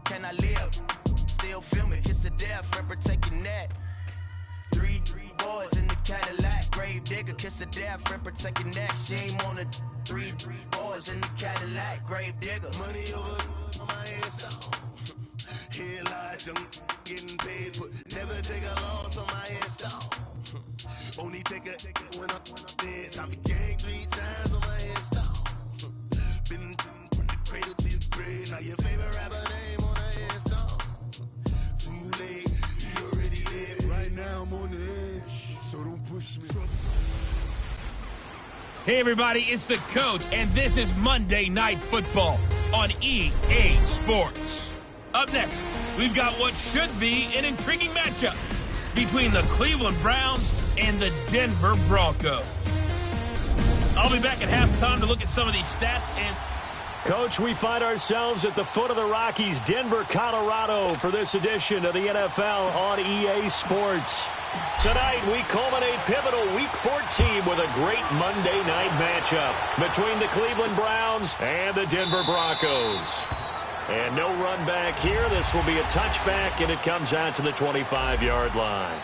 can I live? Still film it, kiss the death, ripper taking that. Three boys in the Cadillac, grave digger, kiss the death, ripper taking that. Shame on the three boys in the Cadillac, grave digger. Money over on my headstone. Here lies young, getting paid, but never take a loss on my headstone. Only take a when I'm dead. I be gang 3 times on my headstone. Been from the cradle to your grave. Now your favorite rapper name on a headstone. Too late, you already dead. Right now I'm on the edge, so don't push me. Hey everybody, it's the Coach, and this is Monday Night Football on EA Sports. Up next, we've got what should be an intriguing matchup between the Cleveland Browns and the Denver Broncos. I'll be back at halftime to look at some of these stats. And Coach, we find ourselves at the foot of the Rockies, Denver, Colorado, for this edition of the NFL on EA Sports. Tonight, we culminate pivotal Week 14 with a great Monday night matchup between the Cleveland Browns and the Denver Broncos. And no run back here. This will be a touchback, and it comes out to the 25-yard line.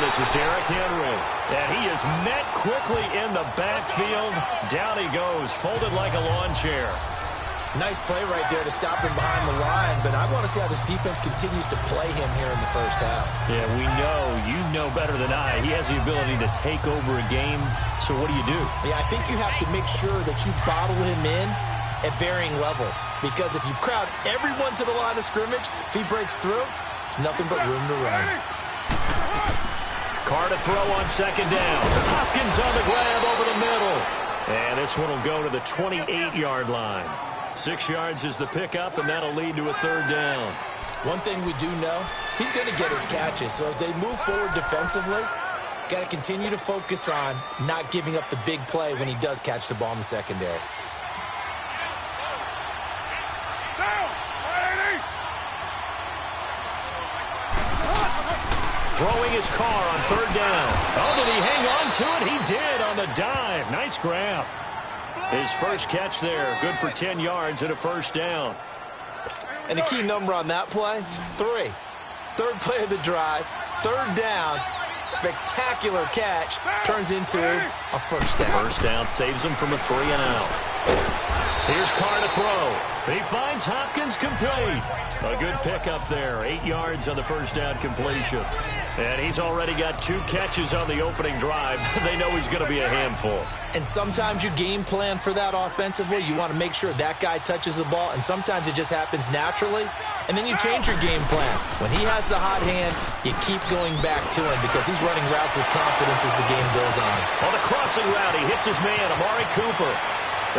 This is Derrick Henry. And he is met quickly in the backfield. Down he goes, folded like a lawn chair. Nice play right there to stop him behind the line, but I want to see how this defense continues to play him here in the first half. Yeah, we know, you know better than I, he has the ability to take over a game. So what do you do? Yeah, I think you have to make sure that you bottle him in at varying levels, because if you crowd everyone to the line of scrimmage, if he breaks through, there's nothing but room to run. Carr to throw on second down. Hopkins on the grab over the middle. And this one will go to the 28-yard line. 6 yards is the pickup, and that'll lead to a third down. One thing we do know, he's going to get his catches. So as they move forward defensively, got to continue to focus on not giving up the big play when he does catch the ball in the secondary. Throwing his Carr on third down. Oh, did he hang on to it? He did on the dive. Nice grab. His first catch there. Good for 10 yards and a first down. And a key number on that play, 3. Third play of the drive, third down. Spectacular catch. Turns into a first down. First down saves him from a 3 and out. Here's Carr to throw. He finds Hopkins complete. A good pickup there. 8 yards on the first down completion. And he's already got 2 catches on the opening drive. They know he's going to be a handful. And sometimes you game plan for that offensively. You want to make sure that guy touches the ball. And sometimes it just happens naturally. And then you change your game plan. When he has the hot hand, you keep going back to him because he's running routes with confidence as the game goes on. On the crossing route, he hits his man, Amari Cooper.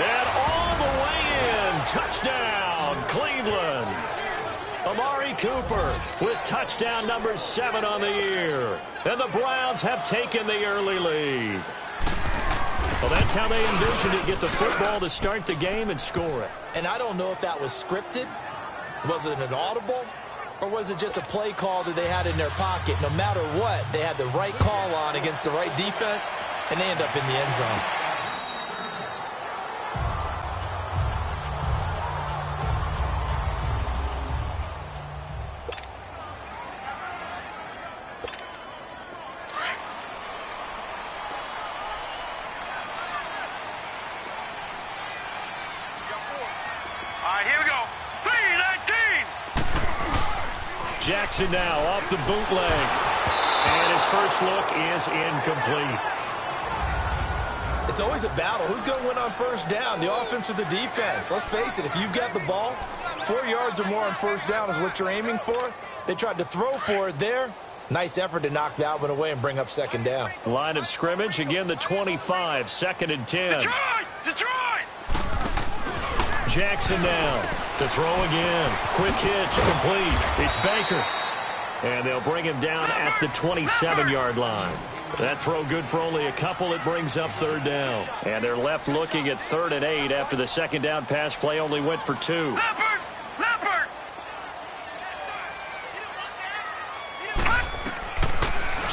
And all the way in. Touchdown, Cleveland. Amari Cooper with touchdown number 7 on the year. And the Browns have taken the early lead. Well, that's how they envisioned it. Get the football to start the game and score it. And I don't know if that was scripted. Was it an audible? Or was it just a play call that they had in their pocket? No matter what, they had the right call on against the right defense, and they end up in the end zone. All right, here we go. Jackson now off the bootleg. And his first look is incomplete. It's always a battle. Who's going to win on first down, the offense or the defense? Let's face it, if you've got the ball, 4 yards or more on first down is what you're aiming for. They tried to throw for it there. Nice effort to knock that one away and bring up second down. Line of scrimmage, again the 25, 2nd and 10. Detroit! Jackson now to throw again. Quick hitch, complete. It's Baker. And they'll bring him down at the 27-yard line. That throw good for only a couple. It brings up third down. And they're left looking at 3rd and 8 after the second down pass play only went for 2. Leopard!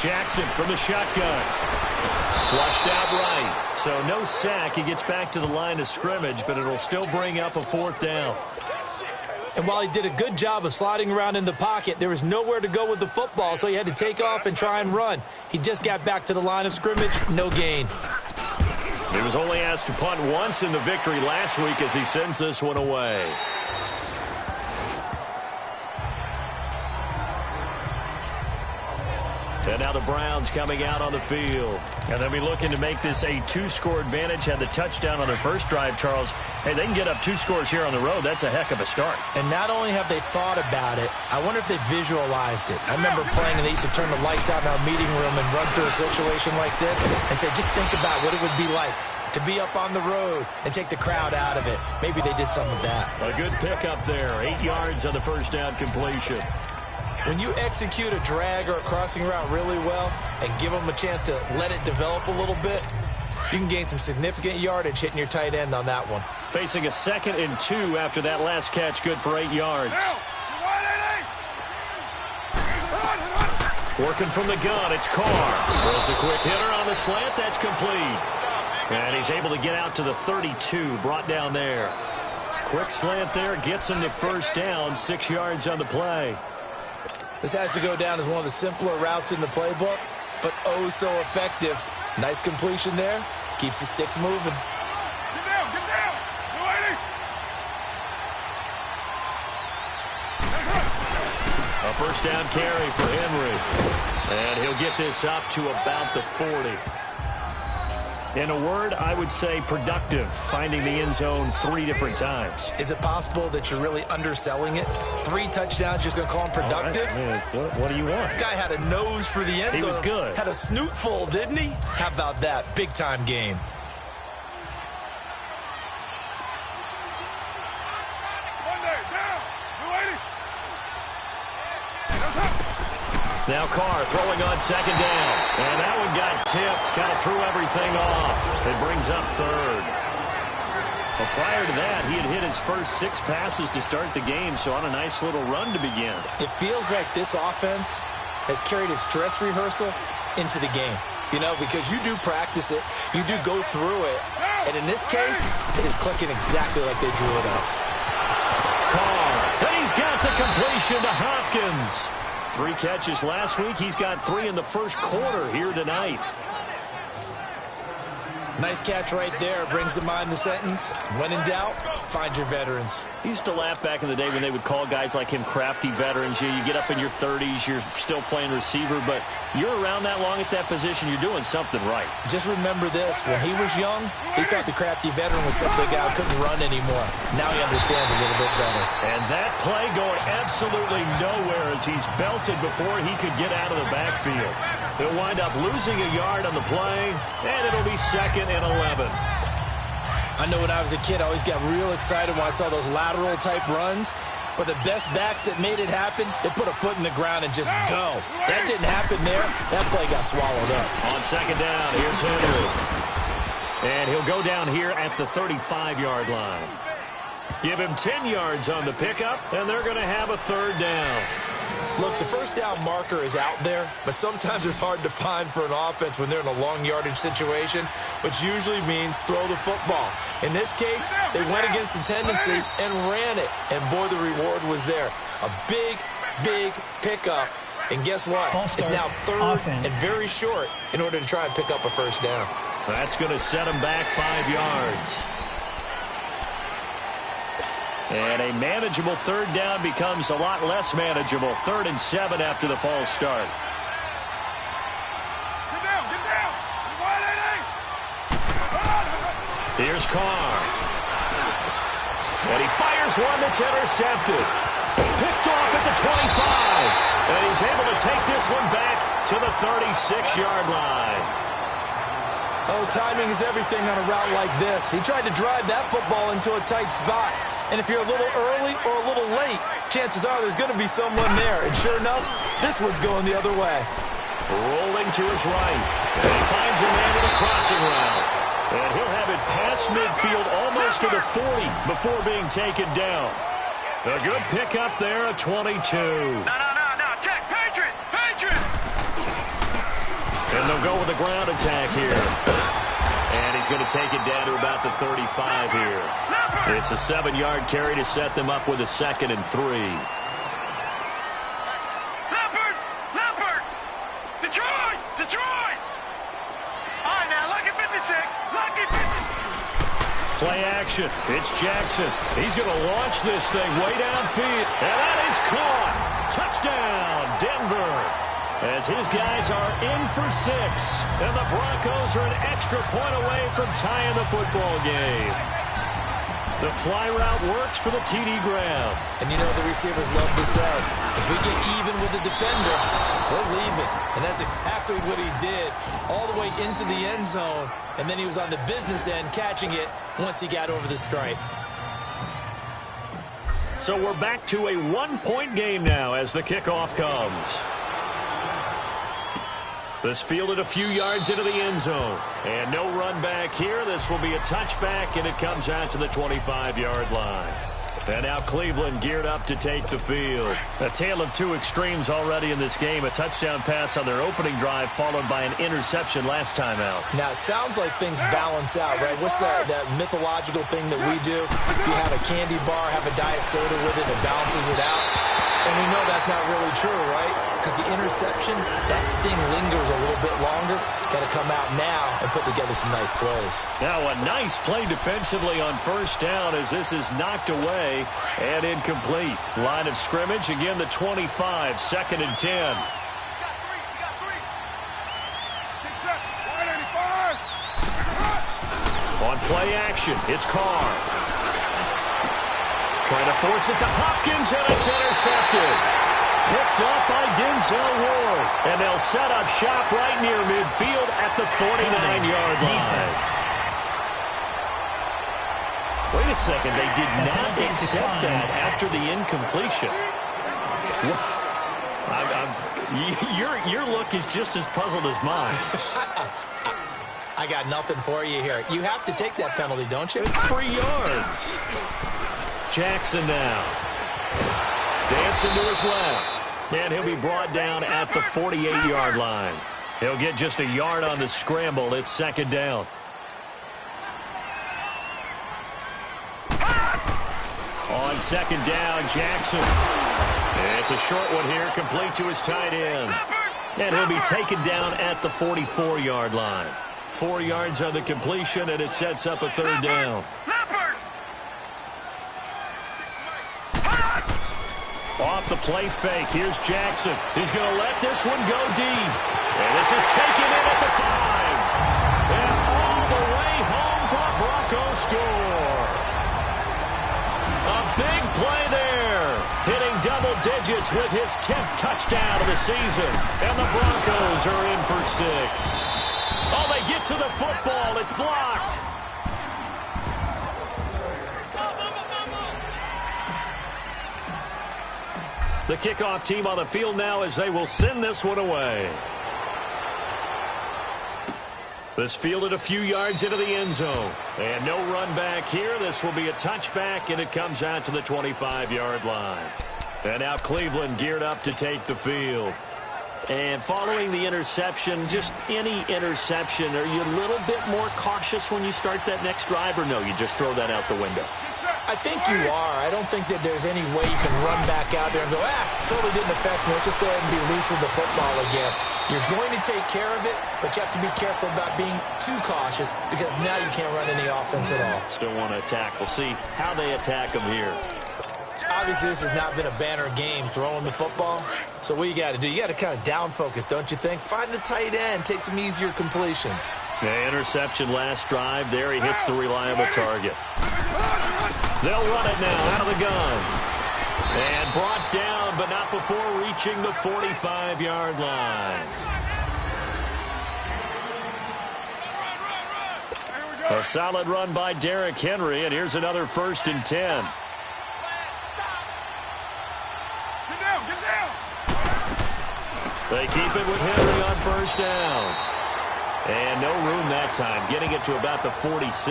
Jackson from the shotgun. Flushed out right. So no sack. He gets back to the line of scrimmage, but it'll still bring up a 4th down. And while he did a good job of sliding around in the pocket, there was nowhere to go with the football, so he had to take off and try and run. He just got back to the line of scrimmage, no gain. He was only asked to punt once in the victory last week as he sends this one away. And now the Browns coming out on the field. And they'll be looking to make this a 2-score advantage. Had the touchdown on their first drive, Charles. Hey, they can get up 2 scores here on the road. That's a heck of a start. And not only have they thought about it, I wonder if they visualized it. I remember playing and they used to turn the lights out in our meeting room and run through a situation like this and say, just think about what it would be like to be up on the road and take the crowd out of it. Maybe they did some of that. A good pickup there. 8 yards on the first down completion. When you execute a drag or a crossing route really well and give them a chance to let it develop a little bit, you can gain some significant yardage hitting your tight end on that one. Facing a 2nd and 2 after that last catch, good for 8 yards. Working from the gun, it's Carr. Throws a quick hitter on the slant, that's complete. And he's able to get out to the 32, brought down there. Quick slant there, gets him the first down, 6 yards on the play. This has to go down as one of the simpler routes in the playbook, but oh so effective. Nice completion there. Keeps the sticks moving. Get down! No lady! A first down carry for Henry. And he'll get this up to about the 40. In a word, I would say productive, finding the end zone 3 different times. Is it possible that you're really underselling it? 3 touchdowns, just going to call him productive? Right. What do you want? This guy had a nose for the end zone. He was good. Had a snoot full, didn't he? How about that? Big-time game. Now Carr throwing on second down. And that one got tipped. Kind of threw everything off. It brings up 3rd. Well, prior to that, he had hit his first 6 passes to start the game, so on a nice little run to begin. It feels like this offense has carried its dress rehearsal into the game. You know, because you do practice it, you do go through it, and in this case, it is clicking exactly like they drew it up. Carr, and he's got the completion to Hopkins. 3 catches last week. He's got 3 in the first quarter here tonight. Nice catch right there. Brings to mind the sentence, when in doubt, find your veterans. I used to laugh back in the day when they would call guys like him crafty veterans. You get up in your 30s, you're still playing receiver, but you're around that long at that position, you're doing something right. Just remember this. When he was young, he thought the crafty veteran was simply a guy who couldn't run anymore. Now he understands a little bit better. And that play going absolutely nowhere as he's belted before he could get out of the backfield. He'll wind up losing a yard on the play, and it'll be 2nd and 11. I know when I was a kid, I always got real excited when I saw those lateral-type runs. But the best backs that made it happen, they put a foot in the ground and just go. That didn't happen there. That play got swallowed up. On second down, here's Henry. And he'll go down here at the 35-yard line. Give him 10 yards on the pickup, and they're going to have a 3rd down. Look, the first down marker is out there, but sometimes it's hard to find for an offense when they're in a long yardage situation, which usually means throw the football. In this case, they went against the tendency and ran it, and boy, the reward was there. A big, big pickup, and guess what? It's now 3rd and very short in order to try and pick up a first down. That's going to set them back 5 yards. And a manageable third down becomes a lot less manageable. 3rd and 7 after the false start. Get down, get down. Here's Carr. And he fires one that's intercepted. Picked off at the 25. And he's able to take this one back to the 36-yard line. Oh, timing is everything on a route like this. He tried to drive that football into a tight spot. And if you're a little early or a little late, chances are there's going to be someone there. And sure enough, this one's going the other way. Rolling to his right. And he finds a man with a crossing route. And he'll have it past midfield almost to the 40 before being taken down. A good pickup there, a 22. No, check, Patriot. And they'll go with a ground attack here. And he's going to take it down to about the 35 here. It's a 7-yard carry to set them up with a 2nd and 3. Leopard. Detroit. All right, now, lucky 56. Play action. It's Jackson. He's going to launch this thing way downfield. And that is caught. Touchdown, Denver. As his guys are in for 6. And the Broncos are an extra point away from tying the football game. The fly route works for the TD Graham. And you know the receivers love to say, if we get even with the defender, we're leaving. And that's exactly what he did all the way into the end zone. And then he was on the business end catching it once he got over the stripe. So we're back to a 1-point game now as the kickoff comes. This fielded a few yards into the end zone. And no run back here. This will be a touchback, and it comes out to the 25-yard line. And now Cleveland geared up to take the field. A tale of two extremes already in this game. A touchdown pass on their opening drive followed by an interception last time out. Now, it sounds like things balance out, right? What's that mythological thing that we do? If you have a candy bar, have a diet soda with it, it balances it out. And we know that's not really true, right? Because the interception, that sting lingers a little bit longer. Got to come out now and put together some nice plays. Now a nice play defensively on first down as this is knocked away and incomplete. Line of scrimmage, again the 25, 2nd and 10. On play action, it's Carr. Trying to force it to Hopkins, and it's intercepted. Picked up by Denzel Ward. And they'll set up shop right near midfield at the 49-yard line. Wait a second. They did not accept that after the incompletion. Your look is just as puzzled as mine. I got nothing for you here. You have to take that penalty, don't you? It's 3 yards. Jackson now. Dancing to his left. And he'll be brought down at the 48-yard line. He'll get just a yard on the scramble. It's 2nd down. On 2nd down, Jackson. It's a short one here, complete to his tight end. And he'll be taken down at the 44-yard line. 4 yards on the completion, and it sets up a 3rd down. Off the play fake, here's Jackson. He's going to let this one go deep. And this is taken in at the 5. And all the way home for a Broncos score. A big play there. Hitting double digits with his 10th touchdown of the season. And the Broncos are in for 6. Oh, they get to the football. It's blocked. The kickoff team on the field now as they will send this one away. This fielded a few yards into the end zone. And no run back here. This will be a touchback, and it comes out to the 25-yard line. And now Cleveland geared up to take the field. And following the interception, just any interception, are you a little bit more cautious when you start that next drive, or no, you just throw that out the window? I think you are. I don't think that there's any way you can run back out there and go, totally didn't affect me. Let's just go ahead and be loose with the football again. You're going to take care of it, but you have to be careful about being too cautious because now you can't run any offense at all. Still want to attack. We'll see how they attack them here. Obviously, this has not been a banner game throwing the football. So what you got to do, you got to kind of down focus, don't you think? Find the tight end, take some easier completions. The interception last drive. There he hits the reliable target. They'll run it now out of the gun. And brought down, but not before reaching the 45-yard line. A solid run by Derrick Henry, and here's another 1st and 10. They keep it with Henry on 1st down. And no room that time, getting it to about the 46.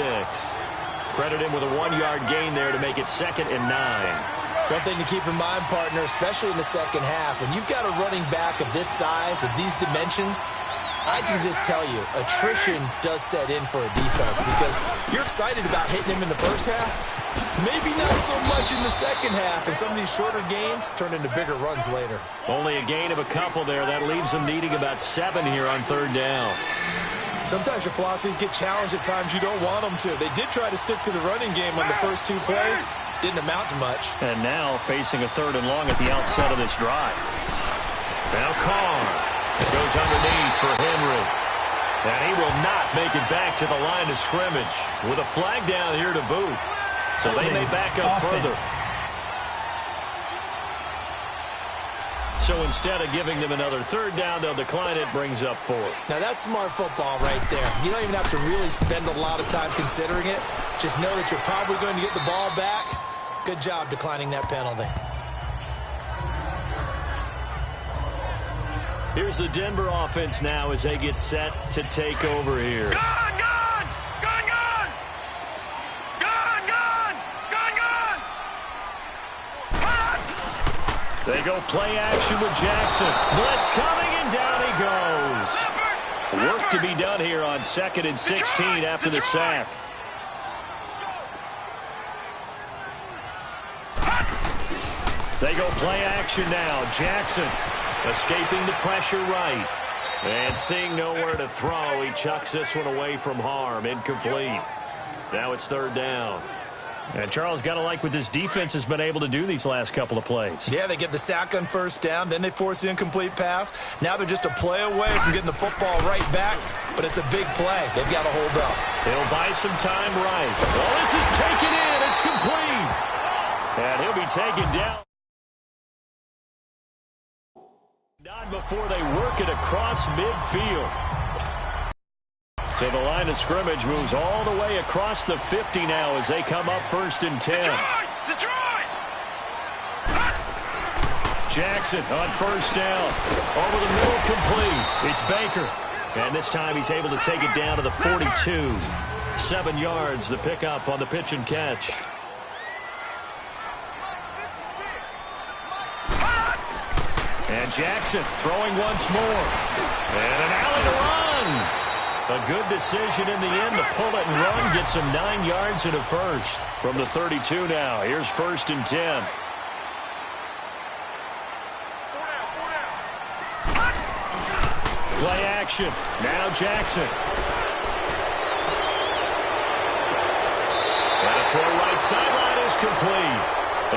Credit him with a 1-yard gain there to make it 2nd and 9. One thing to keep in mind, partner, especially in the second half, when you've got a running back of this size, of these dimensions, I can just tell you, attrition does set in for a defense because you're excited about hitting him in the first half. Maybe not so much in the second half, and some of these shorter gains turn into bigger runs later. Only a gain of a couple there. That leaves them needing about 7 here on 3rd down. Sometimes your philosophies get challenged at times you don't want them to. They did try to stick to the running game on the first 2 plays. Didn't amount to much. And now facing a 3rd and long at the outset of this drive. Now Carr goes underneath for Henry. And he will not make it back to the line of scrimmage with a flag down here to boot. So they may back up further. So instead of giving them another 3rd down, they'll decline it, brings up 4. Now that's smart football right there. You don't even have to really spend a lot of time considering it. Just know that you're probably going to get the ball back. Good job declining that penalty. Here's the Denver offense now as they get set to take over here. Gone, gone! Gone, gone! Gone, gone! Gone, gone! Hot! They go play action with Jackson. Blitz coming, and down he goes. Work to be done here on 2nd and 16 after the sack. They go play action now. Jackson escaping the pressure right. And seeing nowhere to throw, he chucks this one away from harm. Incomplete. Now it's 3rd down. And Charles, got to like what this defense has been able to do these last couple of plays. Yeah, they get the sack on 1st down, then they force the incomplete pass. Now they're just a play away from getting the football right back, but it's a big play. They've got to hold up. He'll buy some time right. Well, this is taken in. It's complete. And he'll be taken down. Not before they work it across midfield. So the line of scrimmage moves all the way across the 50 now as they come up 1st and 10. Detroit! Jackson on 1st down. Over the middle, complete. It's Baker. And this time he's able to take it down to the 42. 7 yards, the pickup on the pitch and catch. And Jackson throwing once more. And an alley to run. A good decision in the end to pull it and run. Gets him 9 yards and a first. From the 32 now. Here's 1st and 10. Play action. Now Jackson. And a throw right sideline is complete.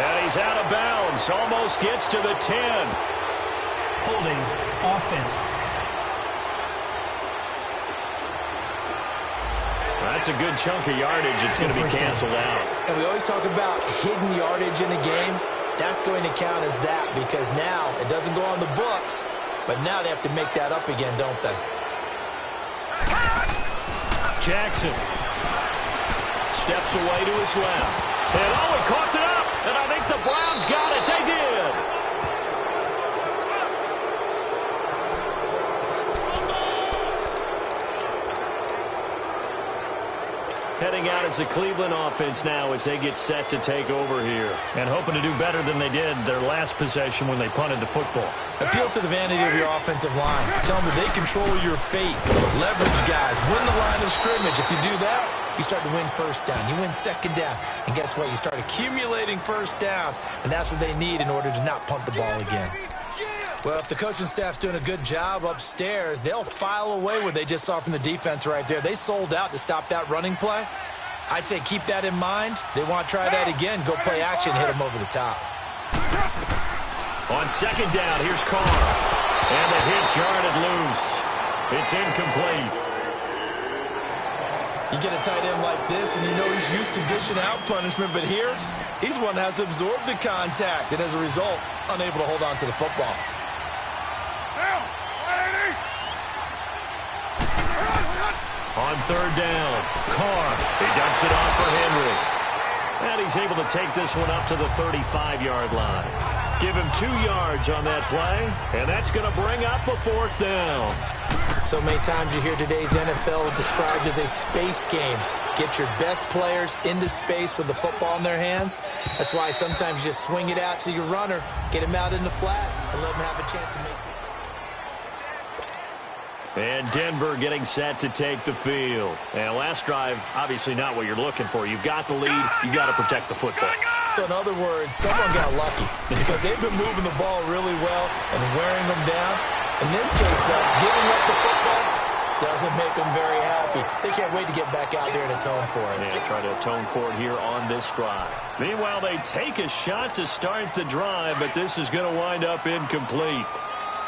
And he's out of bounds. Almost gets to the 10. Holding offense. That's a good chunk of yardage. It's going to be canceled out. And we always talk about hidden yardage in a game. That's going to count as that because now it doesn't go on the books, but now they have to make that up again, don't they? Jackson steps away to his left. And he coughed it up. And I think the Browns got it. They did. Heading out as the Cleveland offense now as they get set to take over here. And hoping to do better than they did their last possession when they punted the football. Appeal to the vanity of your offensive line. Tell them that they control your fate. Leverage guys. Win the line of scrimmage. If you do that, you start to win 1st down. You win 2nd down. And guess what? You start accumulating 1st downs. And that's what they need in order to not punt the ball again. Well, if the coaching staff's doing a good job upstairs, they'll file away what they just saw from the defense right there. They sold out to stop that running play. I'd say keep that in mind. They want to try that again. Go play action, hit them over the top. On second down, here's Carr. And the hit jarred it loose. It's incomplete. You get a tight end like this, and you know he's used to dishing out punishment, but here, he's one that has to absorb the contact, and as a result, unable to hold on to the football. On third down, Carr. He dumps it off for Henry. And he's able to take this one up to the 35-yard line. Give him 2 yards on that play, and that's going to bring up a fourth down. So many times you hear today's NFL described as a space game. Get your best players into space with the football in their hands. That's why sometimes you just swing it out to your runner, get him out in the flat, and let him have a chance to make it. And Denver getting set to take the field. And last drive, obviously not what you're looking for. You've got the lead. You've got to protect the football. So in other words, someone got lucky because they've been moving the ball really well and wearing them down. In this case, though, giving up the football doesn't make them very happy. They can't wait to get back out there and atone for it. Yeah, try to atone for it here on this drive. Meanwhile, they take a shot to start the drive, but this is going to wind up incomplete.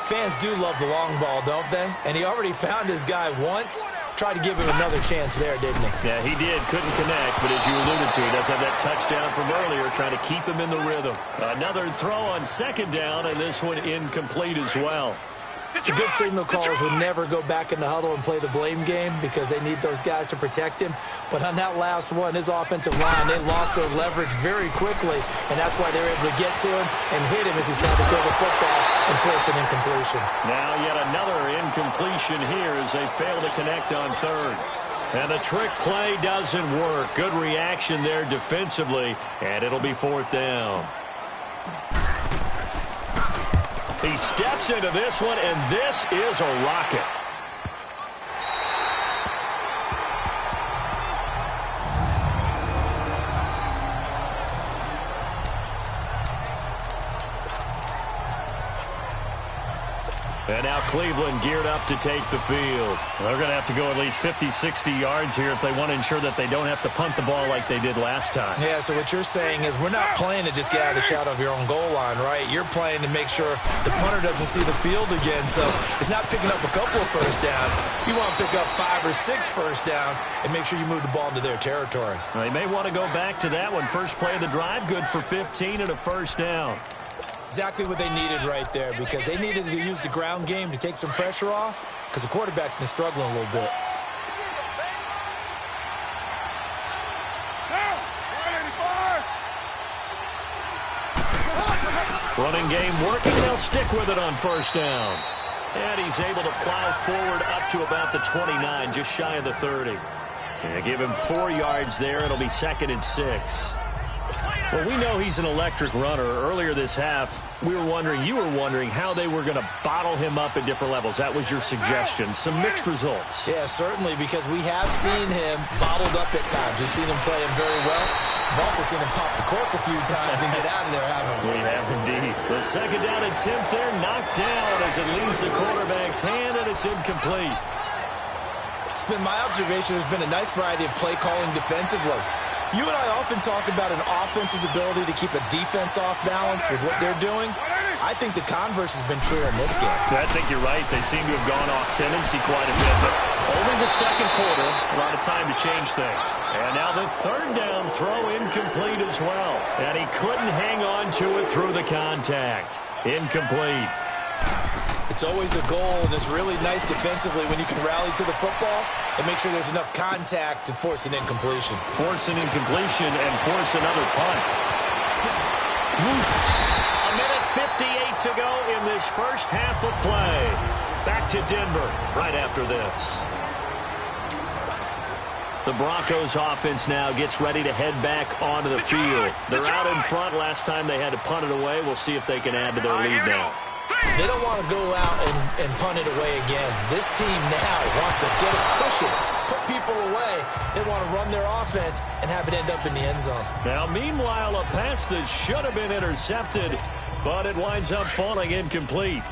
Fans do love the long ball, don't they? And he already found his guy once. Tried to give him another chance there, didn't he? Yeah, he did. Couldn't connect, but as you alluded to, he does have that touchdown from earlier, trying to keep him in the rhythm. Another throw on second down, and this one incomplete as well. The good signal callers would never go back in the huddle and play the blame game because they need those guys to protect him. But on that last one, his offensive line, they lost their leverage very quickly, and that's why they were able to get to him and hit him as he tried to throw the football and force an incompletion. Now yet another incompletion here as they fail to connect on third. And the trick play doesn't work. Good reaction there defensively, and it'll be fourth down. He steps into this one, and this is a rocket. And now Cleveland geared up to take the field. They're going to have to go at least 50, 60 yards here if they want to ensure that they don't have to punt the ball like they did last time. Yeah, so what you're saying is we're not playing to just get out of the shadow of your own goal line, right? You're playing to make sure the punter doesn't see the field again. So it's not picking up a couple of first downs. You want to pick up 5 or 6 first downs and make sure you move the ball into their territory. They may want to go back to that one. First play of the drive, good for 15 and a first down. Exactly what they needed right there because they needed to use the ground game to take some pressure off because the quarterback's been struggling a little bit. Running game working. They'll stick with it on first down. And he's able to plow forward up to about the 29, just shy of the 30. And give him 4 yards there. It'll be 2nd and 6. Well, we know he's an electric runner. Earlier this half, you were wondering how they were going to bottle him up at different levels. That was your suggestion. Some mixed results. Yeah, certainly, because we have seen him bottled up at times. We've seen him playing very well. We've also seen him pop the cork a few times and get out of there, haven't we? We have indeed. The second down attempt there, knocked down as it leaves the quarterback's hand, and it's incomplete. It's been my observation. There's been a nice variety of play calling defensively. You and I often talk about an offense's ability to keep a defense off balance with what they're doing. I think the converse has been true in this game. I think you're right. They seem to have gone off tendency quite a bit, but only the second quarter, a lot of time to change things. And now the third down throw incomplete as well. And he couldn't hang on to it through the contact. Incomplete. It's always a goal, and it's really nice defensively when you can rally to the football and make sure there's enough contact to force an incompletion. Force an incompletion and force another punt. Whoosh. A minute 58 to go in this first half of play. Back to Denver right after this. The Broncos offense now gets ready to head back onto the field. They're out in front. Last time they had to punt it away. We'll see if they can add to their lead now. They don't want to go out and punt it away again. This team now wants to get it, push it, put people away. They want to run their offense and have it end up in the end zone. Now, meanwhile, a pass that should have been intercepted, but it winds up falling incomplete.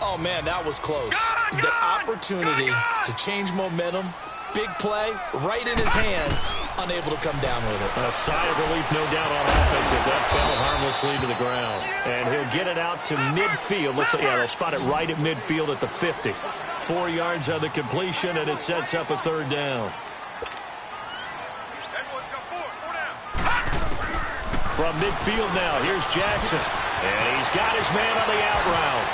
Oh, man, that was close. The opportunity to change momentum, Big play, right in his hands, unable to come down with it. A sigh of relief, no doubt, on offense if that fell harmlessly to the ground. And he'll get it out to midfield. Looks like, yeah, they'll spot it right at midfield at the 50. 4 yards on the completion, and it sets up a third down. From midfield now, here's Jackson. And he's got his man on the out route.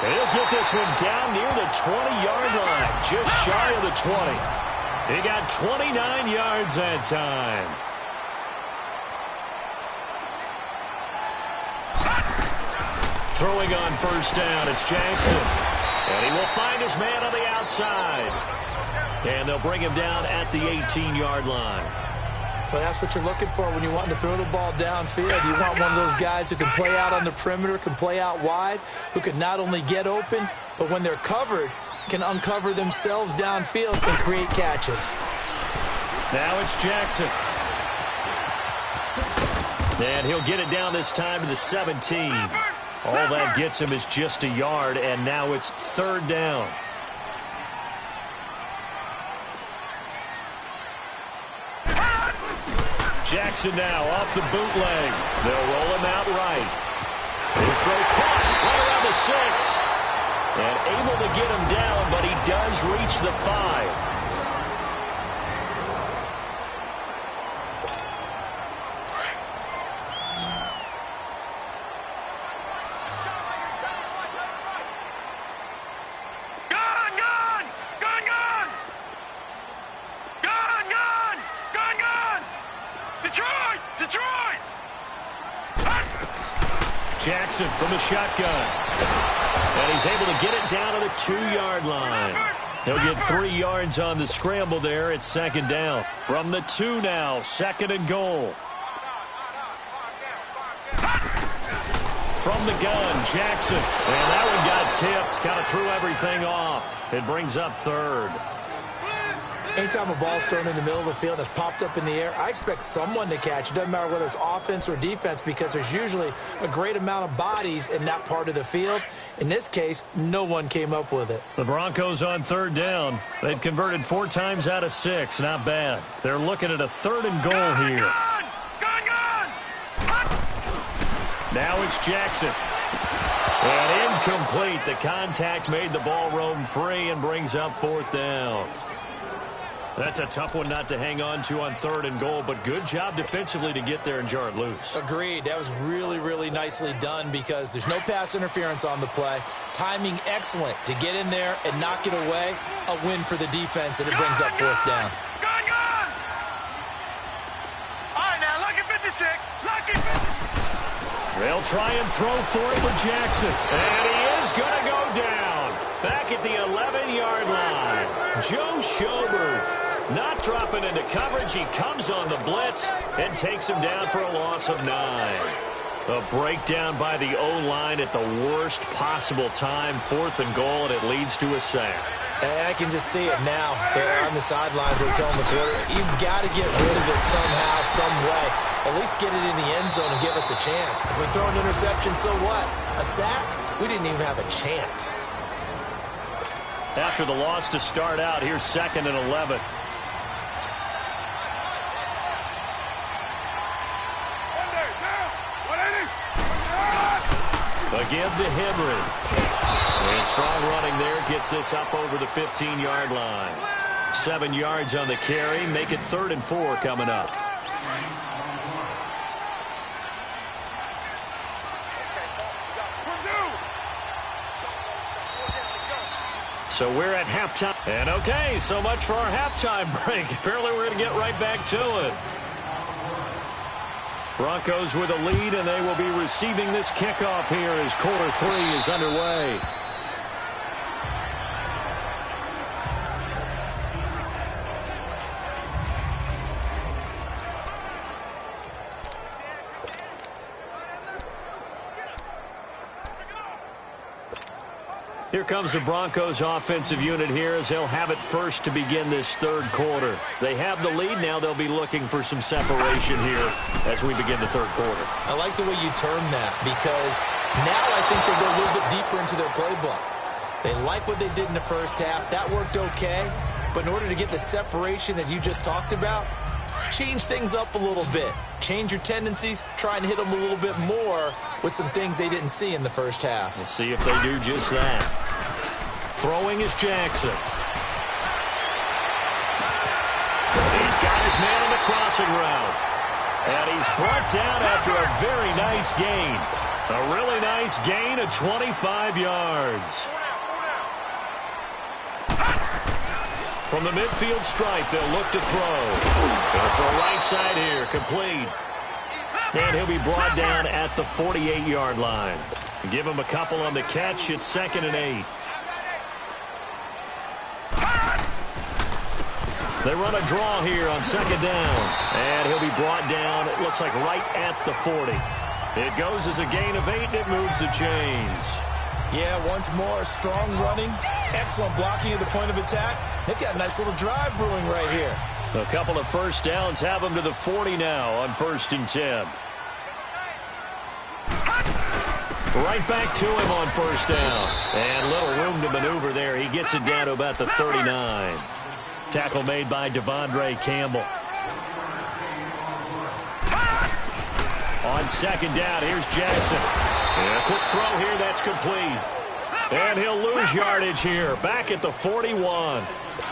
He'll get this one down near the 20-yard line, just shy of the 20. He got 29 yards that time. Throwing on first down, it's Jackson. And he will find his man on the outside. And they'll bring him down at the 18-yard line. Well, that's what you're looking for when you want to throw the ball downfield. You want one of those guys who can play out on the perimeter, can play out wide, who can not only get open, but when they're covered, can uncover themselves downfield and create catches. Now it's Jackson. And he'll get it down this time to the 17. All that gets him is just a yard, and now it's third down. Jackson now off the bootleg. They'll roll him out right. His throw caught right around the 6. And able to get him down, but he does reach the 5. Jackson from the shotgun. And he's able to get it down to the 2-yard line. He'll get 3 yards on the scramble there. It's second down. From the 2 now, second and goal. From the gun, Jackson. And that one got tipped. Kind of threw everything off. It brings up third. Anytime a ball's thrown in the middle of the field that's popped up in the air, I expect someone to catch. It doesn't matter whether it's offense or defense because there's usually a great amount of bodies in that part of the field. In this case, no one came up with it. The Broncos on third down. They've converted 4 times out of 6. Not bad. They're looking at a third and goal here. Now it's Jackson. And incomplete. The contact made the ball roam free and brings up fourth down. That's a tough one not to hang on to on third and goal, but good job defensively to get there and jar it loose. Agreed. That was really, really nicely done because there's no pass interference on the play. Timing excellent to get in there and knock it away. A win for the defense, and it brings up fourth down. All right, now, lucky 56. Lucky 56. They'll try and throw for it with Jackson. And he is going to go down. Back at the 11-yard line. Joe Schobert. Not dropping into coverage. He comes on the blitz and takes him down for a loss of 9. A breakdown by the O-line at the worst possible time. Fourth and goal, and it leads to a sack. And I can just see it now. They're on the sidelines. They're telling the quarterback, you've got to get rid of it somehow, some way. At least get it in the end zone and give us a chance. If we throw an interception, so what? A sack? We didn't even have a chance. After the loss to start out, here's second and 11. Again to Henry. And strong running there gets this up over the 15-yard line. 7 yards on the carry. Make it 3rd and 4 coming up. So we're at halftime. And okay, so much for our halftime break. Apparently we're going to get right back to it. Broncos with a lead, and they will be receiving this kickoff here as quarter 3 is underway. Here comes the Broncos offensive unit here as they'll have it first to begin this third quarter. They have the lead. Now they'll be looking for some separation here as we begin the third quarter. I like the way you term that because now I think they go a little bit deeper into their playbook. They like what they did in the first half. That worked okay. But in order to get the separation that you just talked about, change things up a little bit. Change your tendencies. Try and hit them a little bit more with some things they didn't see in the first half. We'll see if they do just that. Throwing is Jackson. He's got his man on the crossing route. And he's brought down after a very nice gain. A really nice gain of 25 yards. From the midfield stripe, they'll look to throw. They'll throw right side here, complete. And he'll be brought down at the 48-yard line. Give him a couple on the catch. It's 2nd and 8. They run a draw here on 2nd down. And he'll be brought down, it looks like right at the 40. It goes as a gain of 8, and it moves the chains. Yeah, once more, strong running, excellent blocking at the point of attack. They've got a nice little drive brewing right here. A couple of first downs have them to the 40 now on 1st and 10. Right back to him on 1st down. And little room to maneuver there. He gets it down to about the 39. Tackle made by Devondre Campbell. On 2nd down, here's Jackson. And a quick throw here, that's complete. And he'll lose yardage here, back at the 41.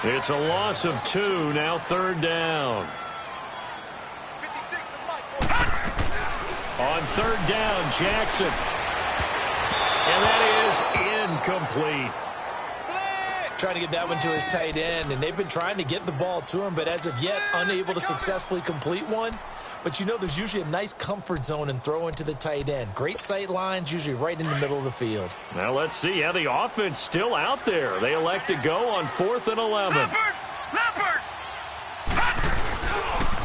It's a loss of 2, now 3rd down. On 3rd down, Jackson. And that is incomplete. Trying to get that one to his tight end, and they've been trying to get the ball to him, but as of yet, unable to successfully complete one. But you know there's usually a nice comfort zone in throwing to the tight end. Great sight lines, usually right in the middle of the field. Now let's see how the offense still out there. They elect to go on 4th and 11.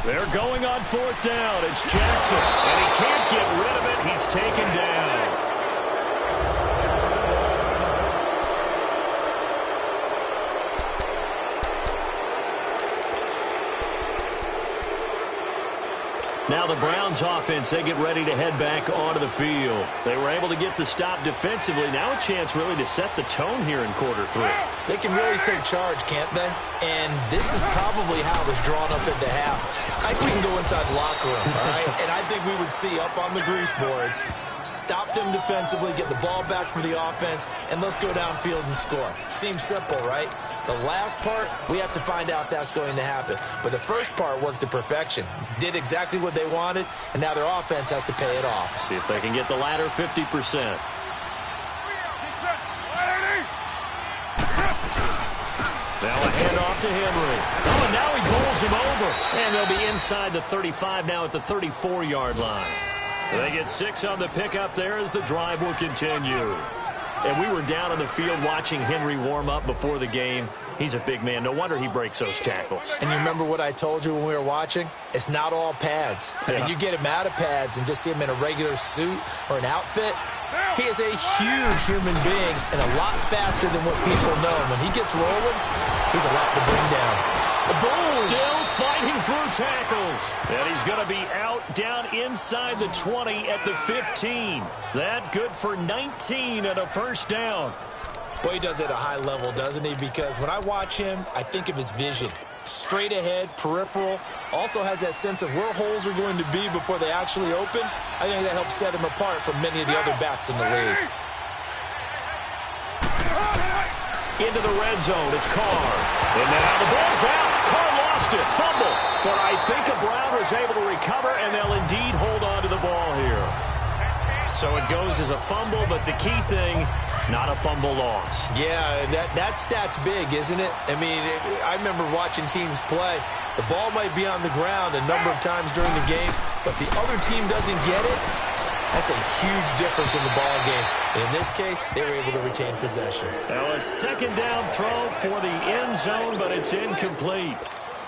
They're going on 4th down. It's Jackson, and he can't get rid of it. He's taken down. Now the Browns offense, they get ready to head back onto the field. They were able to get the stop defensively. Now a chance really to set the tone here in quarter 3. They can really take charge, can't they? And this is probably how it was drawn up at the half. I think we can go inside the locker room, all right? And I think we would see up on the grease boards, stop them defensively, get the ball back for the offense, and let's go downfield and score. Seems simple, right? The last part, we have to find out that's going to happen. But the first part worked to perfection. Did exactly what they wanted, and now their offense has to pay it off. See if they can get the latter 50%. Now a handoff to Henry. Oh, and now he bowls him over. And they'll be inside the 35 now at the 34-yard line. They get 6 on the pickup there as the drive will continue. And we were down on the field watching Henry warm up before the game. He's a big man. No wonder he breaks those tackles. And you remember what I told you when we were watching? It's not all pads. Yeah. And you get him out of pads and just see him in a regular suit or an outfit. He is a huge human being and a lot faster than what people know. When he gets rolling, he's a lot to bring down. The boom! Still fighting through tackles. And he's going to be out down inside the 20 at the 15. That good for 19 and a 1st down. Boy, he does it at a high level, doesn't he? Because when I watch him, I think of his vision. Straight ahead, peripheral. Also has that sense of where holes are going to be before they actually open. I think that helps set him apart from many of the other backs in the league. Into the red zone, it's Carr. And now the ball's out. Carr lost it. Fumble. But I think a Brown was able to recover, and they'll indeed hold on to the ball here. So it goes as a fumble, but the key thing, not a fumble loss. Yeah, that stat's big, isn't it? I mean, I remember watching teams play. The ball might be on the ground a number of times during the game, but the other team doesn't get it. That's a huge difference in the ball game. And in this case, they were able to retain possession. Now a 2nd down throw for the end zone, but it's incomplete.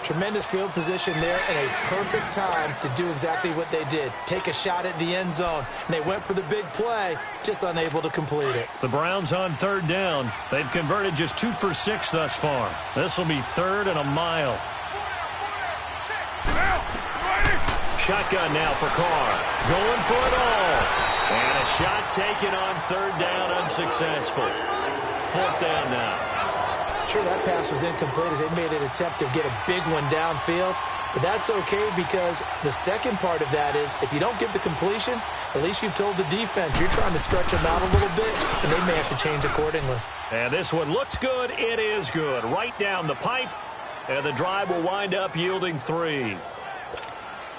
Tremendous field position there and a perfect time to do exactly what they did. Take a shot at the end zone. And they went for the big play, just unable to complete it. The Browns on 3rd down. They've converted just 2 for 6 thus far. This will be 3rd and a mile. Shotgun now for Carr. Going for it all. And a shot taken on 3rd down, unsuccessful. 4th down now. Sure, that pass was incomplete as they made an attempt to get a big one downfield. But that's okay because the second part of that is if you don't get the completion, at least you've told the defense you're trying to stretch them out a little bit, and they may have to change accordingly. And this one looks good. It is good. Right down the pipe. And the drive will wind up yielding 3.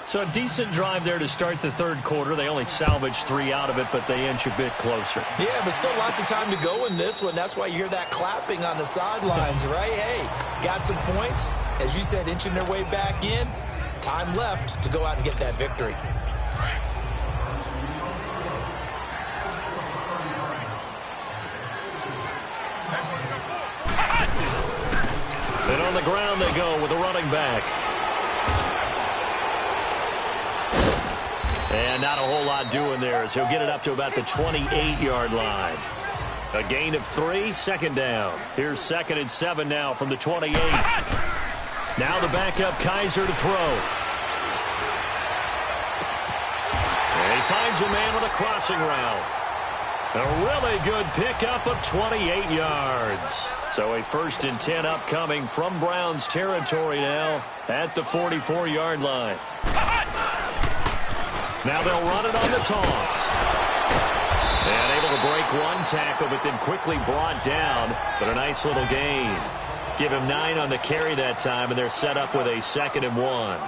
So a decent drive there to start the third quarter. They only salvaged 3 out of it, but they inch a bit closer. Yeah, but still lots of time to go in this one. That's why you hear that clapping on the sidelines, right? Hey, got some points. As you said, inching their way back in. Time left to go out and get that victory. And on the ground they go with a running back. And not a whole lot doing there as he'll get it up to about the 28-yard line. A gain of 3, 2nd down. Here's 2nd and 7 now from the 28. Now the backup Kaiser to throw. And he finds a man with a crossing route. A really good pickup of 28 yards. So a 1st and 10 upcoming from Browns territory now at the 44-yard line. Now they'll run it on the toss. And able to break one tackle, but then quickly brought down. But a nice little gain. Give him 9 on the carry that time, and they're set up with a 2nd and 1.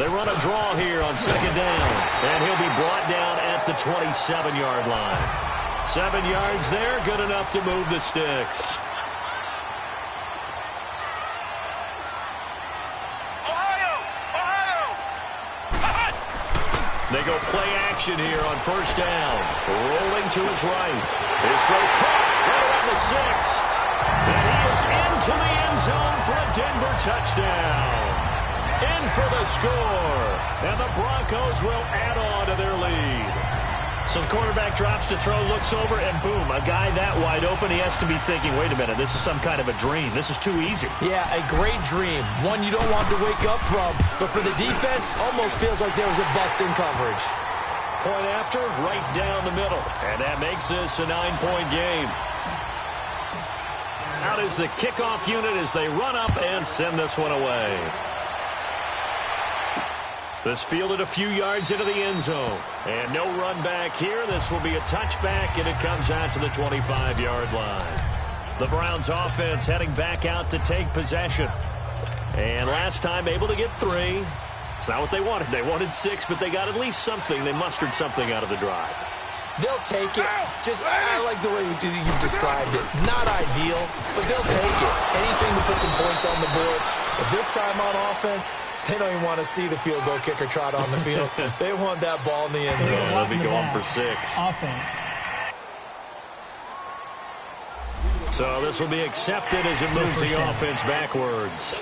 They run a draw here on 2nd down. And he'll be brought down at the 27-yard line. 7 yards there, good enough to move the sticks. They go play action here on 1st down. Rolling to his right. His throw caught right around the 6. And he is into the end zone for a Denver touchdown. In for the score. And the Broncos will add on to their lead. So the quarterback drops to throw, looks over, and boom, a guy that wide open, he has to be thinking, wait a minute, this is some kind of a dream. This is too easy. Yeah, a great dream. One you don't want to wake up from. But for the defense, almost feels like there was a bust in coverage. Point after, right down the middle. And that makes this a 9-point game. Out is the kickoff unit as they run up and send this one away. This fielded a few yards into the end zone. And no run back here. This will be a touchback, and it comes out to the 25-yard line. The Browns offense heading back out to take possession. And last time able to get 3. It's not what they wanted. They wanted 6, but they got at least something. They mustered something out of the drive. They'll take it. I like the way you described it. Not ideal, but they'll take it. Anything to put some points on the board. But this time on offense, they don't even want to see the field goal kicker trot on the field. They want that ball in the end zone. They'll be going for 6. Offense. So this will be accepted as it moves the offense backwards.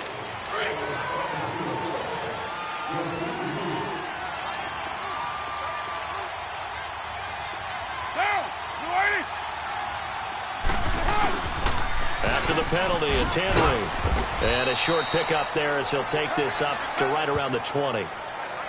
After the penalty, it's Henry. And a short pickup there as he'll take this up to right around the 20.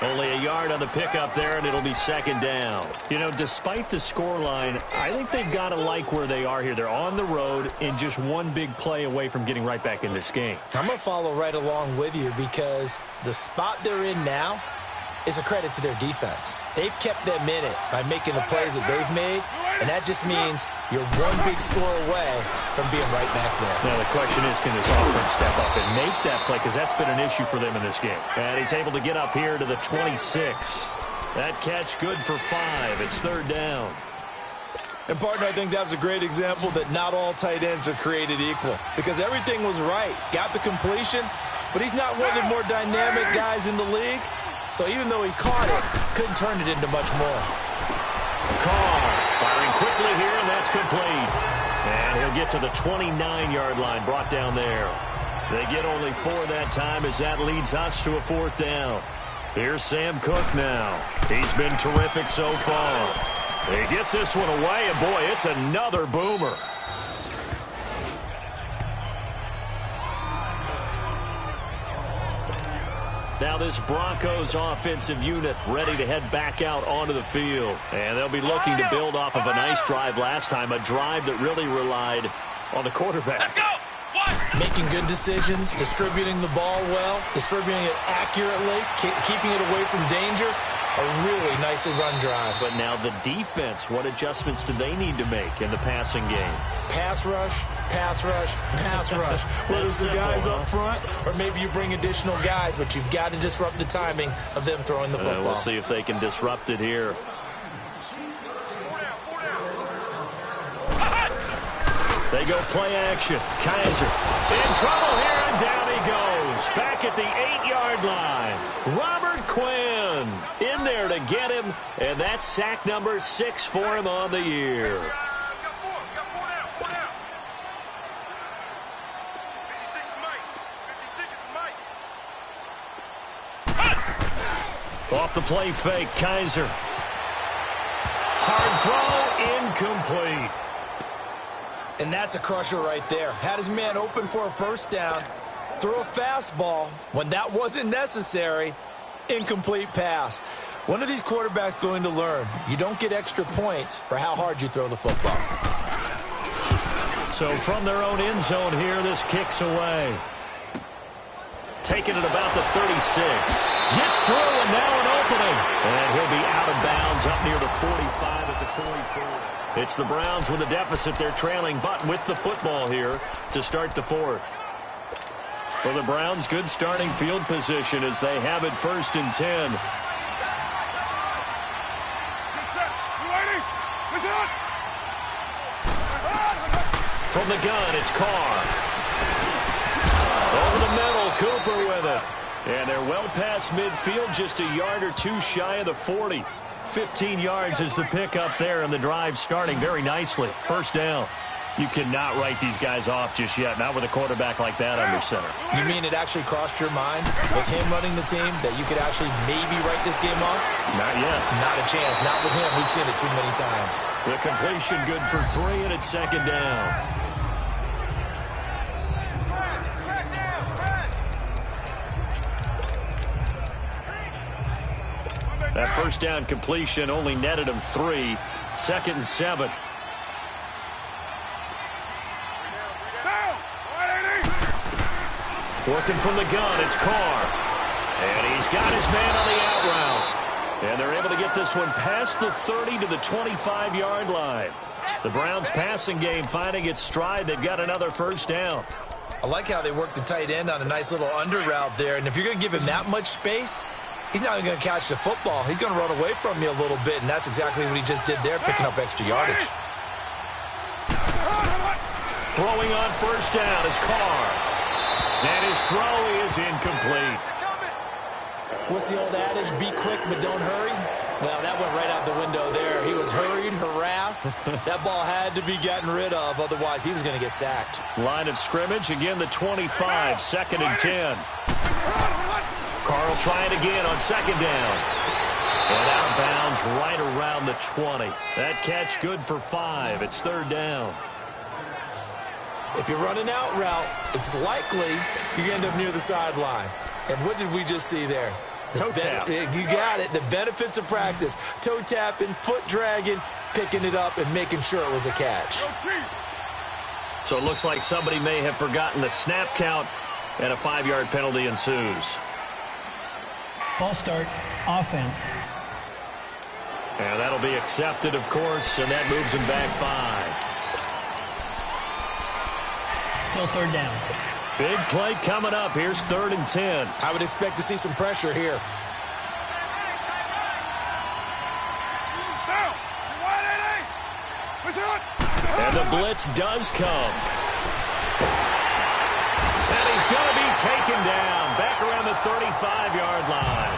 Only a yard on the pickup there, and it'll be 2nd down. You know, despite the scoreline, I think they've got to like where they are here. They're on the road and just one big play away from getting right back in this game. I'm going to follow right along with you because the spot they're in now is a credit to their defense. They've kept them in it by making the plays that they've made, and that just means you're one big score away from being right back there. Now the question is, can this offense step up and make that play? Because that's been an issue for them in this game. And he's able to get up here to the 26. That catch good for 5. It's 3rd down. And, partner, I think that was a great example that not all tight ends are created equal. Because everything was right. Got the completion, but he's not one of the more dynamic guys in the league. So even though he caught it, couldn't turn it into much more. Carr firing quickly here, and that's complete. And he'll get to the 29-yard line, brought down there. They get only 4 that time as that leads us to a 4th down. Here's Sam Cook now. He's been terrific so far. He gets this one away, and boy, it's another boomer. Now this Broncos offensive unit ready to head back out onto the field. And they'll be looking to build off of a nice drive last time, a drive that really relied on the quarterback. Let's go! Making good decisions, distributing the ball well, distributing it accurately, keeping it away from danger. A really nicely run drive. But now the defense, what adjustments do they need to make in the passing game? Pass rush, pass rush, pass rush. Whether it's the guys up front or maybe you bring additional guys, but you've got to disrupt the timing of them throwing the football. We'll see if they can disrupt it here. They go play action. Kaiser in trouble here, and down he goes. Back at the 8-yard line. Robert Quinn in there to get him, and that's sack number 6 for him on the year. Off the play fake, Kaiser. Hard throw, incomplete. And that's a crusher right there. Had his man open for a first down, threw a fastball when that wasn't necessary, incomplete pass. When are these quarterbacks going to learn? You don't get extra points for how hard you throw the football. So from their own end zone here, this kicks away. Taking it about the 36. Gets through, and now an opening. And he'll be out of bounds up near the 45 at the 44. It's the Browns with a deficit. They're trailing, but with the football here to start the fourth. For the Browns, good starting field position as they have it 1st and 10. From the gun, it's Carr. Over the middle, Cooper with it. And they're well past midfield, just a yard or two shy of the 40. 15 yards is the pickup there, and the drive starting very nicely. First down. You cannot write these guys off just yet, not with a quarterback like that under center. You mean it actually crossed your mind with him running the team that you could actually maybe write this game off? Not yet. Not a chance. Not with him. We've seen it too many times. The completion good for 3, and it's 2nd down. That first down completion only netted him 3. 2nd and 7. Working from the gun, it's Carr. And he's got his man on the out route. And they're able to get this one past the 30 to the 25-yard line. The Browns' passing game finding its stride. They've got another first down. I like how they worked the tight end on a nice little under route there. And if you're going to give him that much space, he's not even going to catch the football. He's going to run away from you a little bit, and that's exactly what he just did there, picking up extra yardage. Throwing on first down is Carr. And his throw is incomplete. What's the old adage? Be quick, but don't hurry? Well, that went right out the window there. He was hurried, harassed. That ball had to be gotten rid of, otherwise he was going to get sacked. Line of scrimmage, again the 25, 2nd and 10. Carl trying again on 2nd down. And out of bounds right around the 20. That catch good for 5. It's 3rd down. If you're running out route, it's likely you end up near the sideline. And what did we just see there? Toe tap. You got it. The benefits of practice. Toe tapping, foot dragging, picking it up, and making sure it was a catch. So it looks like somebody may have forgotten the snap count, and a 5-yard penalty ensues. False start, offense. And that'll be accepted, of course, and that moves him back 5. Still 3rd down. Big play coming up. Here's 3rd and 10. I would expect to see some pressure here. And the blitz does come. And he's going to be taken down back around the 35-yard line.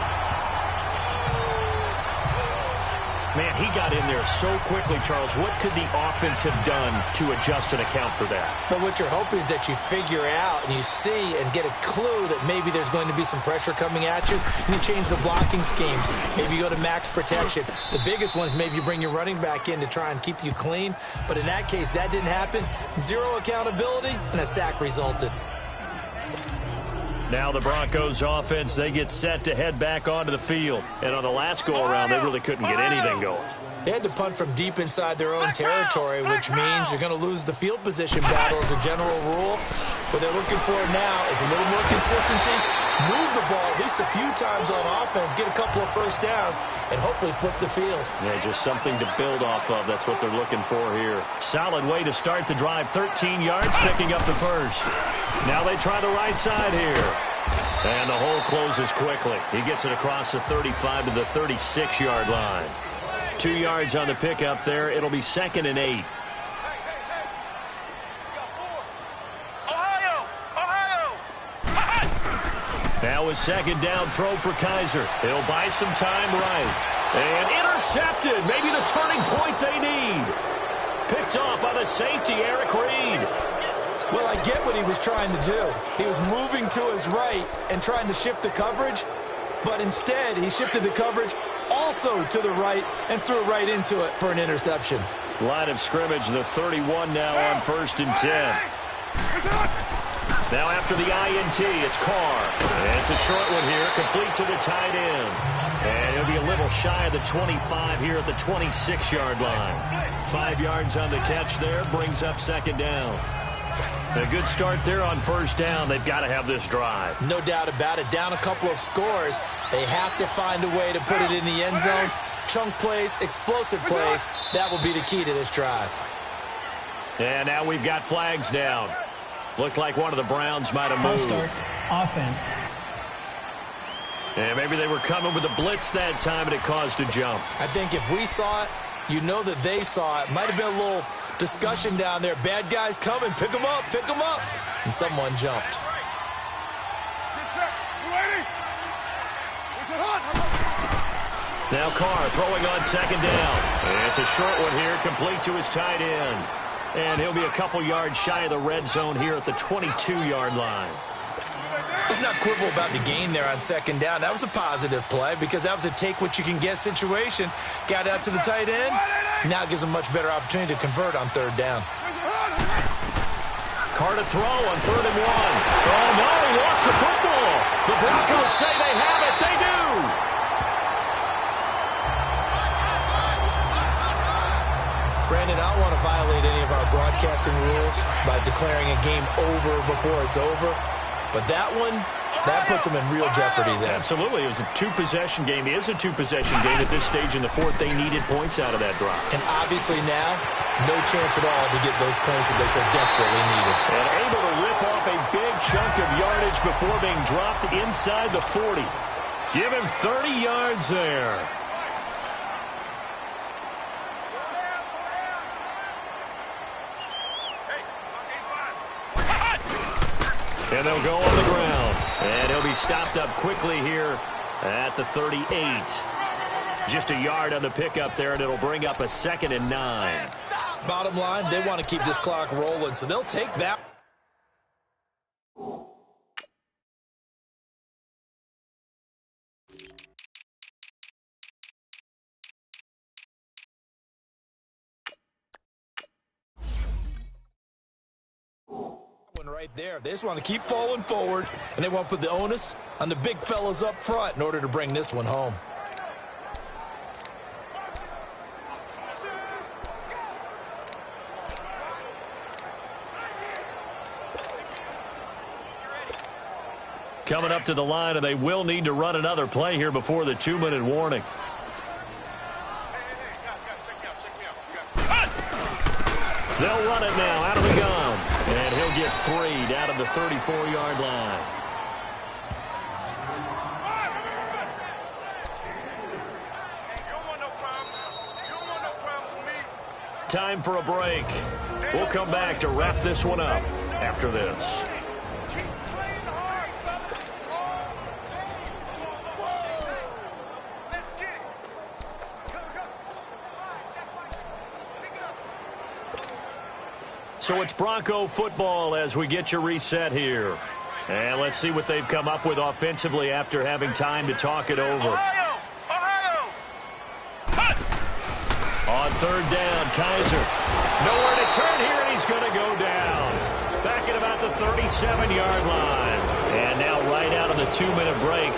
Man, he got in there so quickly, Charles. What could the offense have done to adjust and account for that? But what you're hoping is that you figure out and you see and get a clue that maybe there's going to be some pressure coming at you. And you change the blocking schemes. Maybe you go to max protection. The biggest one is maybe you bring your running back in to try and keep you clean. But in that case, that didn't happen. 0 accountability, and a sack resulted. Now the Broncos offense, they get set to head back onto the field. And on the last go-around, they really couldn't get anything going. They had to punt from deep inside their own territory, which means you're going to lose the field position battle as a general rule. What they're looking for now is a little more consistency, move the ball at least a few times on offense, get a couple of first downs, and hopefully flip the field. Yeah, just something to build off of. That's what they're looking for here. Solid way to start the drive. 13 yards, picking up the first. Now they try the right side here. And the hole closes quickly. He gets it across the 35 to the 36-yard line. 2 yards on the pickup there. It'll be 2nd and 8. Now a 2nd down throw for Kaiser. He'll buy some time right. And intercepted. Maybe the turning point they need. Picked off by the safety, Eric Reed. Well, I get what he was trying to do. He was moving to his right and trying to shift the coverage. But instead, he shifted the coverage also to the right and threw right into it for an interception. Line of scrimmage, the 31 now on 1st and 10. Now after the INT, it's Carr. And it's a short one here, complete to the tight end. And he'll be a little shy of the 25 here at the 26-yard line. 5 yards on the catch there, brings up 2nd down. A good start there on 1st down. They've got to have this drive. No doubt about it. Down a couple of scores. They have to find a way to put it in the end zone. Chunk plays, explosive plays. That will be the key to this drive. And now we've got flags down. Looked like one of the Browns might have moved. Start offense. And maybe they were coming with a blitz that time and it caused a jump. I think if we saw it, you know that they saw it. Might have been a little discussion down there. Bad guys coming. Pick them up. Pick them up. And someone jumped. Now Carr throwing on 2nd down. And it's a short one here, complete to his tight end. And he'll be a couple yards shy of the red zone here at the 22-yard line. Let's not quibble about the gain there on 2nd down. That was a positive play because that was a take-what-you-can-get situation. Got out to the tight end. Now it gives him a much better opportunity to convert on 3rd down. Carr to throw on 3rd and 1. Oh, no, he lost the football. The Broncos say they have it. They do. Brandon, I don't want to violate any of our broadcasting rules by declaring a game over before it's over. But that one, that puts them in real jeopardy there. Absolutely. It was a 2-possession game. It is a 2-possession game at this stage in the 4th. They needed points out of that drive. And obviously now, no chance at all to get those points that they so desperately needed. And able to rip off a big chunk of yardage before being dropped inside the 40. Give him 30 yards there. And they'll go on the ground. And he'll be stopped up quickly here at the 38. Just a yard on the pickup there, and it'll bring up a 2nd and 9. Bottom line, they want to keep this clock rolling, so they'll take that. Right there. They just want to keep falling forward, and they want to put the onus on the big fellas up front in order to bring this one home. Coming up to the line, and they will need to run another play here before the 2-minute warning. They'll run it now out of the gun. And he'll get 3 down to the 34-yard line. Time for a break. We'll come back to wrap this one up after this. So it's Bronco football as we get you reset here. And let's see what they've come up with offensively after having time to talk it over. On 3rd down, Kaiser. Nowhere to turn here, and he's going to go down. Back at about the 37-yard line. And now right right out of the 2-minute break.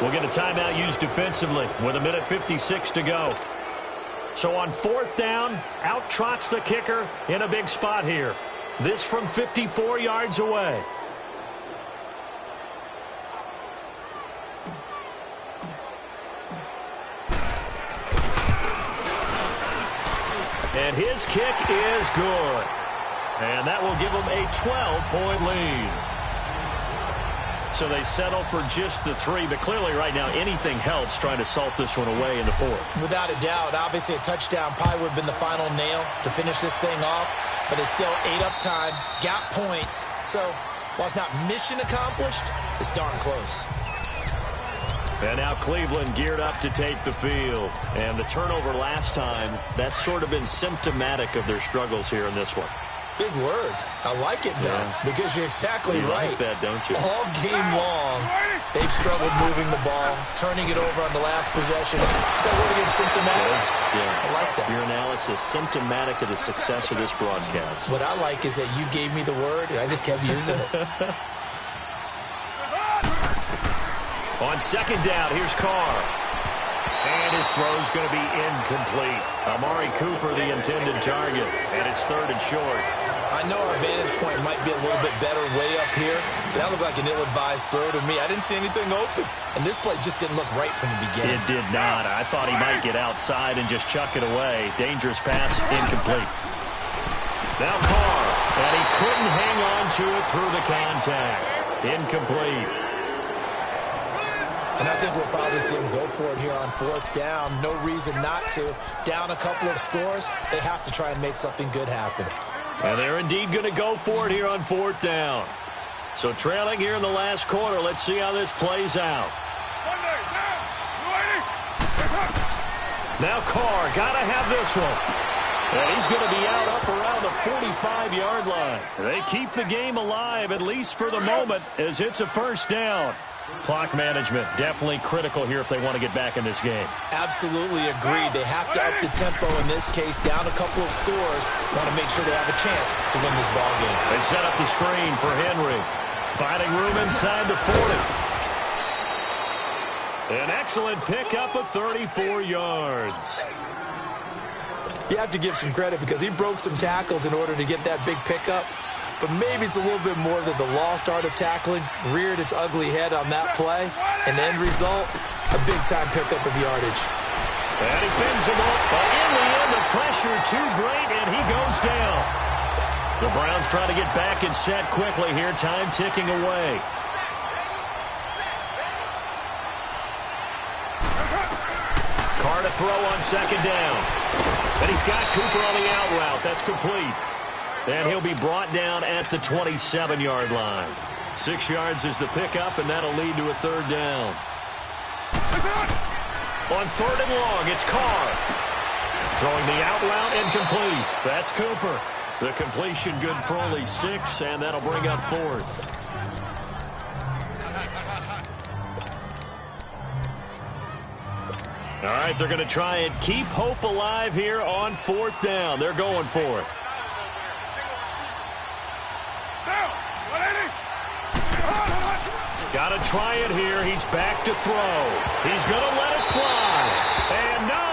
We'll get a timeout used defensively with 1:56 to go. So on 4th down, out trots the kicker in a big spot here. This from 54 yards away. And his kick is good. And that will give them a 12-point lead. So they settle for just the 3, but clearly right now anything helps trying to salt this one away in the 4th. Without a doubt, obviously a touchdown probably would have been the final nail to finish this thing off, but it's still 8-up time, got points. So while it's not mission accomplished, it's darn close. And now Cleveland geared up to take the field. And the turnover last time, that's sort of been symptomatic of their struggles here in this one. Big word. I like it, though, because you're exactly right. You like that, don't you? All game long, they've struggled moving the ball, turning it over on the last possession. Is that word again, symptomatic? Yeah. I like that. Your analysis, symptomatic of the success of this broadcast. What I like is that you gave me the word, and I just kept using it. On 2nd down, here's Carr. And his throw's going to be incomplete. Amari Cooper, the intended target. And it's 3rd and short. I know our vantage point might be a little bit better way up here, but that looked like an ill-advised throw to me. I didn't see anything open. And this play just didn't look right from the beginning. It did not. I thought he might get outside and just chuck it away. Dangerous pass, incomplete. Now Carr. And he couldn't hang on to it through the contact. Incomplete. And I think we'll probably see him go for it here on 4th down. No reason not to. Down a couple of scores, they have to try and make something good happen. And they're indeed going to go for it here on 4th down. So trailing here in the last quarter, let's see how this plays out. Now Carr, got to have this one. And he's going to be out up around the 45-yard line. They keep the game alive, at least for the moment, as it's a 1st down. Clock management definitely critical here if they want to get back in this game. Absolutely agreed. They have to up the tempo in this case, down a couple of scores. Want to make sure they have a chance to win this ball game. They set up the screen for Henry. Finding room inside the 40. An excellent pickup of 34 yards. You have to give some credit because he broke some tackles in order to get that big pickup. But maybe it's a little bit more that the lost art of tackling reared its ugly head on that play. And the end result, a big-time pickup of yardage. And he fends him up, but in the end, the pressure too great, and he goes down. The Browns trying to get back and set quickly here, time ticking away. Carr to throw on 2nd down. And he's got Cooper on the out route. That's complete. And he'll be brought down at the 27-yard line. 6 yards is the pickup, and that'll lead to a 3rd down. On 3rd and long, it's Carr. Throwing the out route, incomplete. That's Cooper. The completion good for only 6, and that'll bring up 4th. All right, they're going to try and keep hope alive here on 4th down. They're going for it. Got to try it here. He's back to throw. He's going to let it fly. And no,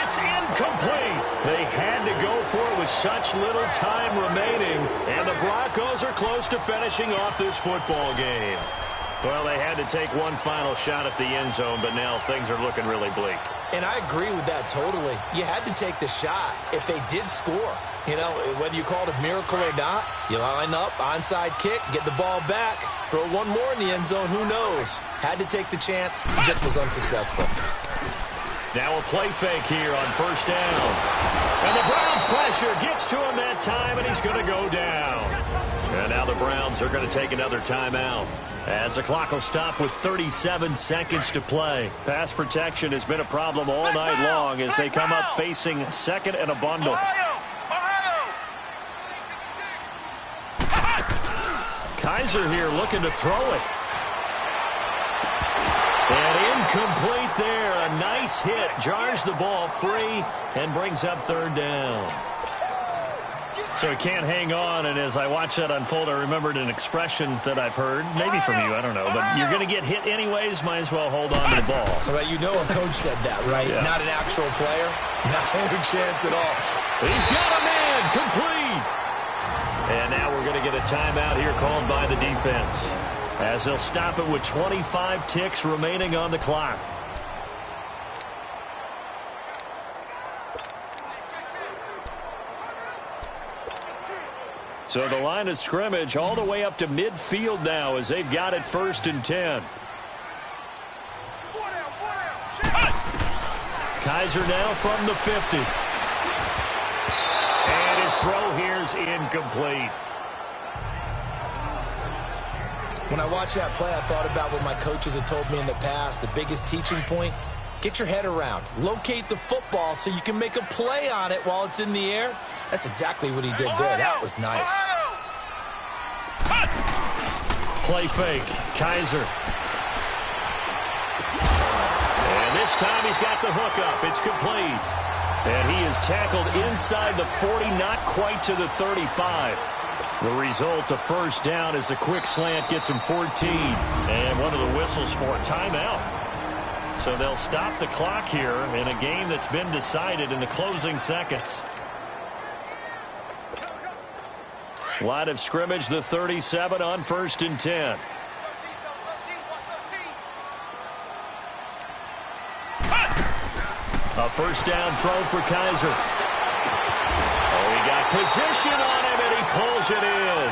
it's incomplete. They had to go for it with such little time remaining. And the Broncos are close to finishing off this football game. Well, they had to take one final shot at the end zone, but now things are looking really bleak. And I agree with that totally. You had to take the shot if they did score. You know, whether you call it a miracle or not, you line up, onside kick, get the ball back, throw one more in the end zone, who knows? Had to take the chance, just was unsuccessful. Now a play fake here on 1st down. And the Browns pressure gets to him that time, and he's going to go down. And now the Browns are going to take another timeout, as the clock will stop with 37 seconds to play. Pass protection has been a problem all night long as they come up facing 2nd and a bundle. Kaiser here looking to throw it. And incomplete there. A nice hit. Jars the ball free and brings up 3rd down. So he can't hang on, and as I watch that unfold, I remembered an expression that I've heard, maybe from you, I don't know, but you're going to get hit anyways, might as well hold on to the ball. Well, you know a coach said that, right? Yeah. Not an actual player. No chance at all. He's got a man, complete. And now we're going to get a timeout here called by the defense, as they'll stop it with 25 ticks remaining on the clock. So the line of scrimmage all the way up to midfield now as they've got it 1st and 10. Kaiser now from the 50. And his throw here is incomplete. When I watched that play, I thought about what my coaches had told me in the past. The biggest teaching point, get your head around. Locate the football so you can make a play on it while it's in the air. That's exactly what he did there. That was nice. Play fake. Kaiser. And this time he's got the hook up. It's complete. And he is tackled inside the 40, not quite to the 35. The result, a first down as the quick slant gets him 14. And one of the whistles for a timeout. So they'll stop the clock here in a game that's been decided in the closing seconds. Line of scrimmage, the 37 on 1st and 10. A first down throw for Kaiser. Oh, he got position on him, and he pulls it in.